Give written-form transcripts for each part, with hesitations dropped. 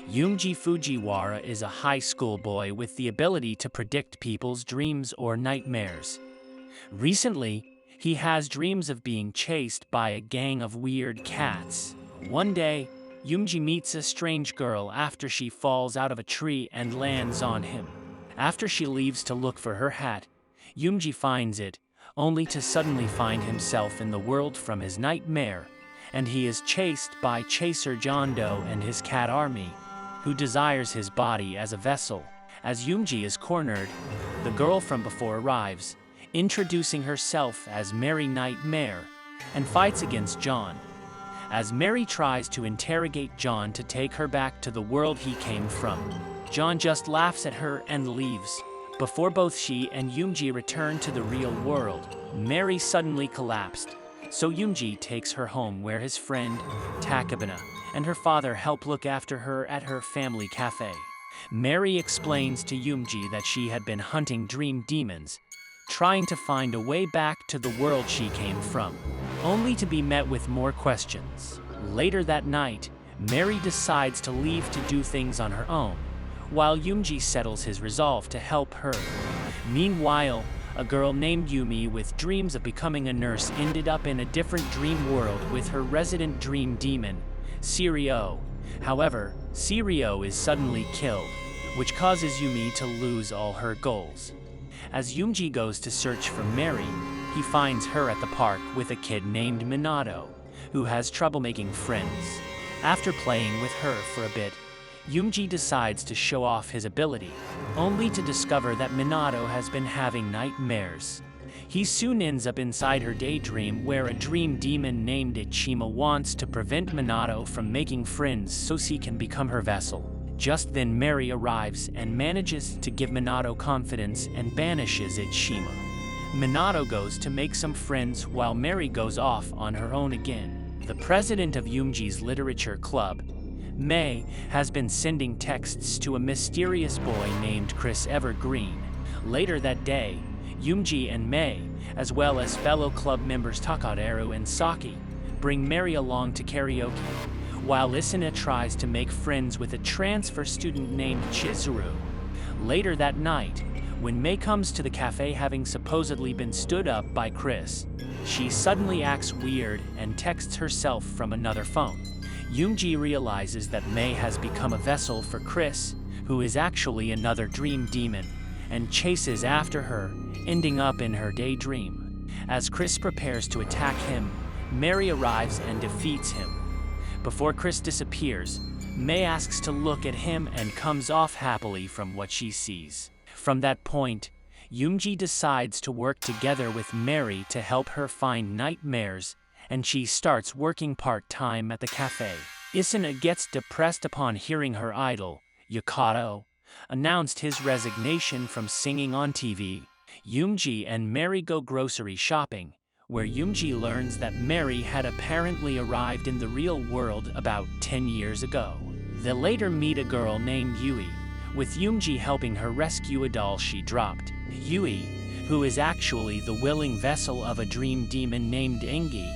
Yumeji Fujiwara is a high school boy with the ability to predict people's dreams or nightmares. Recently, he has dreams of being chased by a gang of weird cats. One day, Yumeji meets a strange girl after she falls out of a tree and lands on him. After she leaves to look for her hat, Yumeji finds it, only to suddenly find himself in the world from his nightmare, and he is chased by Chaser John Doe and his cat army, who desires his body as a vessel. As Yumeji is cornered, the girl from before arrives, introducing herself as Merry Nightmare, and fights against John. As Merry tries to interrogate John to take her back to the world he came from, John just laughs at her and leaves. Before both she and Yumeji return to the real world, Merry suddenly collapsed, so Yumeji takes her home where his friend, Takabana, and her father help look after her at her family cafe. Merry explains to Yumeji that she had been hunting dream demons, trying to find a way back to the world she came from, only to be met with more questions. Later that night, Merry decides to leave to do things on her own, while Yumeji settles his resolve to help her. Meanwhile, a girl named Yumi with dreams of becoming a nurse ended up in a different dream world with her resident dream demon, Sirio. However, Sirio is suddenly killed, which causes Yumi to lose all her goals. As Yumeji goes to search for Merry, he finds her at the park with a kid named Minato, who has trouble making friends. After playing with her for a bit, Yumeji decides to show off his ability, only to discover that Minato has been having nightmares. He soon ends up inside her daydream where a dream demon named Ichima wants to prevent Minato from making friends so she can become her vessel. Just then Merry arrives and manages to give Minato confidence and banishes Ichima. Minato goes to make some friends while Merry goes off on her own again. The president of Yumeji's literature club, May, has been sending texts to a mysterious boy named Chris Evergreen. Later that day, Yumeji and May, as well as fellow club members Takateru and Saki, bring Merry along to karaoke, while Isina tries to make friends with a transfer student named Chizuru. Later that night, when May comes to the cafe having supposedly been stood up by Chris, she suddenly acts weird and texts herself from another phone. Yumeji realizes that May has become a vessel for Chris, who is actually another dream demon, and chases after her, ending up in her daydream. As Chris prepares to attack him, Merry arrives and defeats him. Before Chris disappears, May asks to look at him and comes off happily from what she sees. From that point, Yumeji decides to work together with Merry to help her find nightmares, and she starts working part-time at the cafe. Isina gets depressed upon hearing her idol, Yukado, announced his resignation from singing on TV. Yumeji and Merry go grocery shopping, where Yumeji learns that Merry had apparently arrived in the real world about 10 years ago. They later meet a girl named Yui, with Yumeji helping her rescue a doll she dropped. Yui, who is actually the willing vessel of a dream demon named Engi,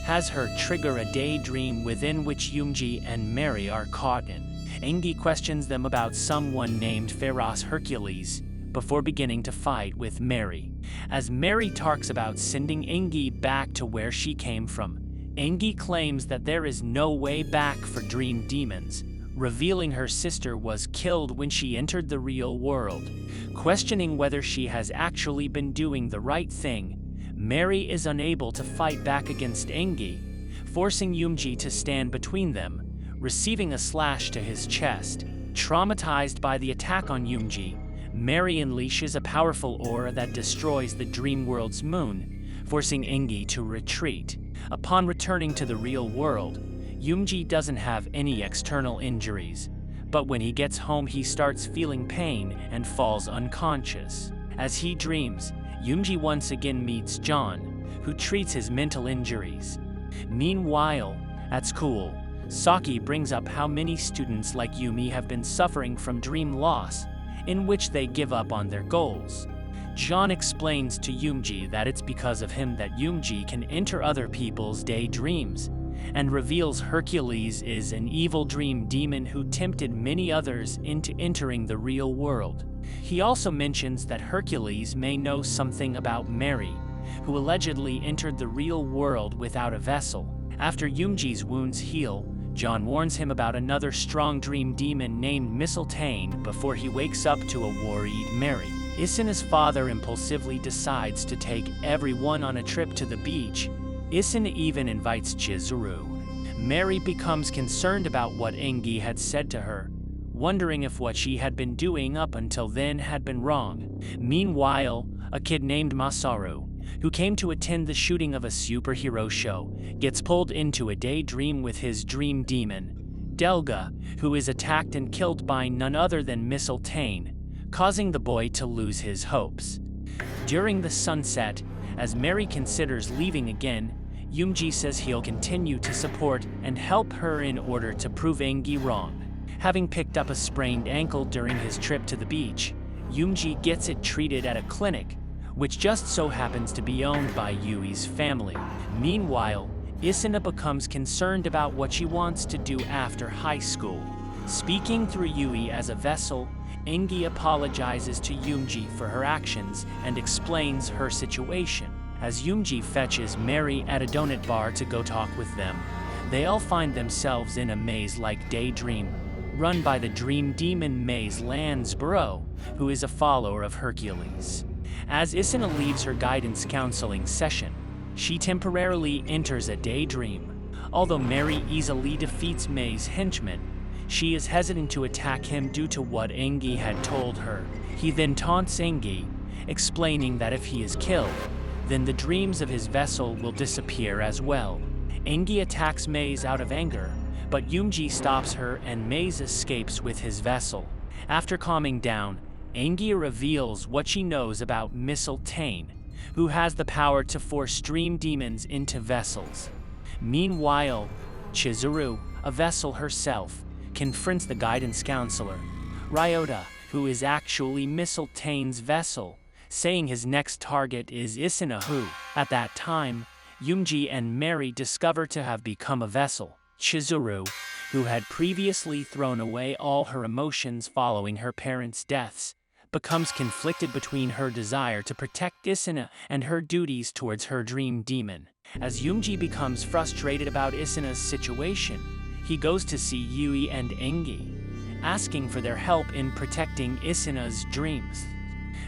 has her trigger a daydream within which Yumeji and Merry are caught in. Engi questions them about someone named Feroz Hercules before beginning to fight with Merry. As Merry talks about sending Engi back to where she came from, Engi claims that there is no way back for dream demons, revealing her sister was killed when she entered the real world. Questioning whether she has actually been doing the right thing, Merry is unable to fight back against Engi, forcing Yumeji to stand between them, receiving a slash to his chest. Traumatized by the attack on Yumeji, Merry unleashes a powerful aura that destroys the dream world's moon, forcing Engi to retreat. Upon returning to the real world, Yumeji doesn't have any external injuries, but when he gets home he starts feeling pain and falls unconscious. As he dreams, Yumeji once again meets John, who treats his mental injuries. Meanwhile, at school, Saki brings up how many students like Yumi have been suffering from dream loss, in which they give up on their goals. John explains to Yumeji that it's because of him that Yumeji can enter other people's daydreams, and reveals Hercules is an evil dream demon who tempted many others into entering the real world. He also mentions that Hercules may know something about Merry, who allegedly entered the real world without a vessel. After Yumeji's wounds heal, John warns him about another strong dream demon named Mistletaine before he wakes up to a worried Merry. Isuna's father impulsively decides to take everyone on a trip to the beach. Isuna even invites Chizuru. Merry becomes concerned about what Engi had said to her, wondering if what she had been doing up until then had been wrong. Meanwhile, a kid named Masaru, who came to attend the shooting of a superhero show, gets pulled into a daydream with his dream demon, Delga, who is attacked and killed by none other than Mistletaine, causing the boy to lose his hopes. During the sunset, as Merry considers leaving again, Yumeji says he'll continue to support and help her in order to prove Engi wrong. Having picked up a sprained ankle during his trip to the beach, Yumeji gets it treated at a clinic, which just so happens to be owned by Yui's family. Meanwhile, Isuna becomes concerned about what she wants to do after high school. Speaking through Yui as a vessel, Engi apologizes to Yumeji for her actions and explains her situation. As Yumeji fetches Merry at a donut bar to go talk with them, they all find themselves in a maze-like daydream, run by the dream demon Maze Lansborough, who is a follower of Hercules. As Isuna leaves her guidance counseling session, she temporarily enters a daydream. Although Merry easily defeats May's henchman, she is hesitant to attack him due to what Engi had told her. He then taunts Engi, explaining that if he is killed, then the dreams of his vessel will disappear as well. Engi attacks Maze out of anger, but Yumeji stops her and Maze escapes with his vessel. After calming down, Engi reveals what she knows about Mistletaine, who has the power to force dream demons into vessels. Meanwhile, Chizuru, a vessel herself, confronts the guidance counselor, Ryota, who is actually Mistletaine's vessel, saying his next target is Isuna, who, at that time, Yumeji and Merry discover to have become a vessel. Chizuru, who had previously thrown away all her emotions following her parents' deaths, becomes conflicted between her desire to protect Isuna and her duties towards her dream demon. As Yumeji becomes frustrated about Isuna's situation, he goes to see Yui and Engi, asking for their help in protecting Isuna's dreams.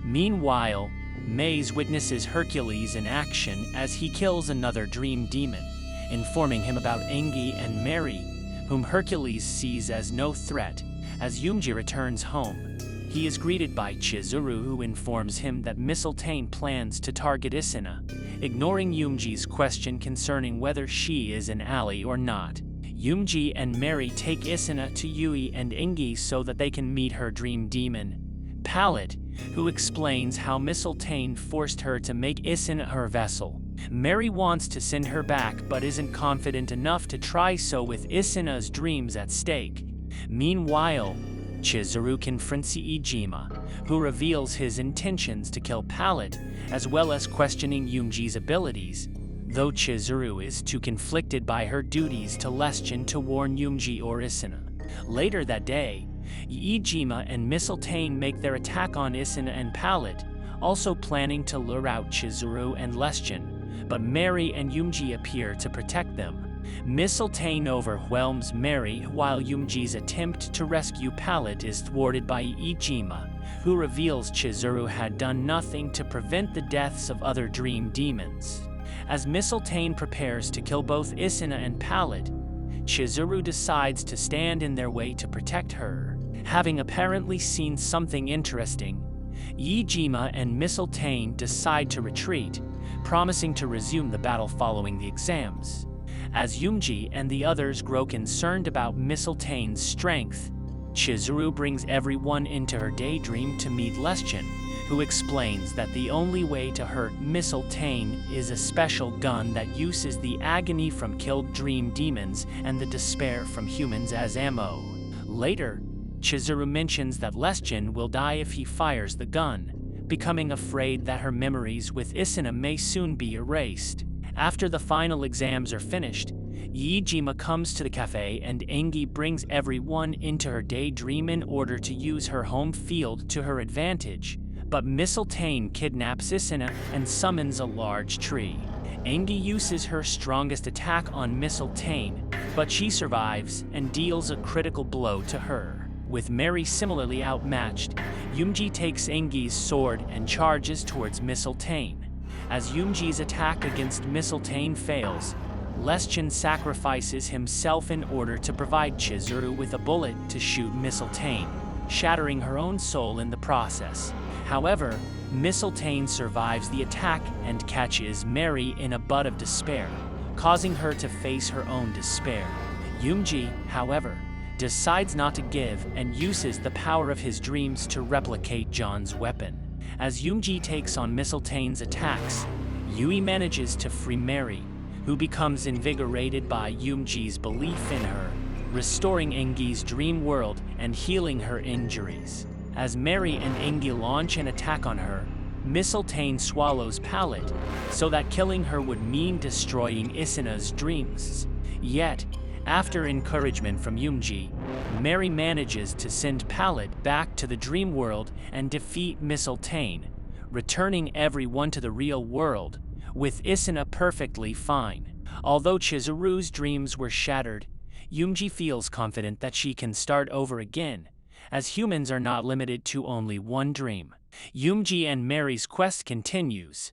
Meanwhile, Maze witnesses Hercules in action as he kills another dream demon, informing him about Engi and Merry, whom Hercules sees as no threat. As Yumeji returns home, he is greeted by Chizuru, who informs him that Mistletaine plans to target Isuna, ignoring Yumeji's question concerning whether she is an ally or not. Yumeji and Merry take Isuna to Yui and Engi so that they can meet her dream demon, Palette, who explains how Mistletaine forced her to make Isuna her vessel. Merry wants to send her back but isn't confident enough to try so with Isuna's dreams at stake. Meanwhile, Chizuru confronts Iijima, who reveals his intentions to kill Palette, as well as questioning Yumeji's abilities, though Chizuru is too conflicted by her duties to Lestion to warn Yumeji or Isuna. Later that day, Iijima and Mistletaine make their attack on Isuna and Palette, also planning to lure out Chizuru and Lestion, but Merry and Yumeji appear to protect them. Mistletaine overwhelms Merry while Yumeji's attempt to rescue Palette is thwarted by Iijima, who reveals Chizuru had done nothing to prevent the deaths of other dream demons. As Mistletaine prepares to kill both Isuna and Palette, Chizuru decides to stand in their way to protect her. Having apparently seen something interesting, Iijima and Mistletaine decide to retreat, promising to resume the battle following the exams. As Yumeji and the others grow concerned about Mistletane's strength, Chizuru brings everyone into her daydream to meet Lestion, who explains that the only way to hurt Mistletaine is a special gun that uses the agony from killed dream demons and the despair from humans as ammo. Later, Chizuru mentions that Lestion will die if he fires the gun, becoming afraid that her memories with Isuna may soon be erased. After the final exams are finished, Yujii comes to the cafe and Engi brings everyone into her daydream in order to use her home field to her advantage, but Mistletaine kidnaps Isina and summons a large tree. Engi uses her strongest attack on Mistletaine, but she survives and deals a critical blow to her. With Merry similarly outmatched, Yumeji takes Engi's sword and charges towards Mistletaine. As Yumeji's attack against Mistletaine fails, Leschian sacrifices himself in order to provide Chizuru with a bullet to shoot Mistletaine, shattering her own soul in the process. However, Mistletaine survives the attack and catches Merry in a bud of despair, causing her to face her own despair. Yumeji, however, decides not to give and uses the power of his dreams to replicate John's weapon. As Yumeji takes on Mistletaine's attacks, Yui manages to free Merry, who becomes invigorated by Yumeji's belief in her, restoring Engi's dream world and healing her injuries. As Merry and Engi launch an attack on her, Mistletaine swallows Palette, so that killing her would mean destroying Isina's dreams. Yet, after encouragement from Yumeji, Merry manages to send Palette back to the dream world and defeat Mistletaine, returning everyone to the real world, with Isina perfectly fine. Although Chizuru's dreams were shattered, Yumeji feels confident that she can start over again, as humans are not limited to only one dream. Yumeji and Merry's quest continues,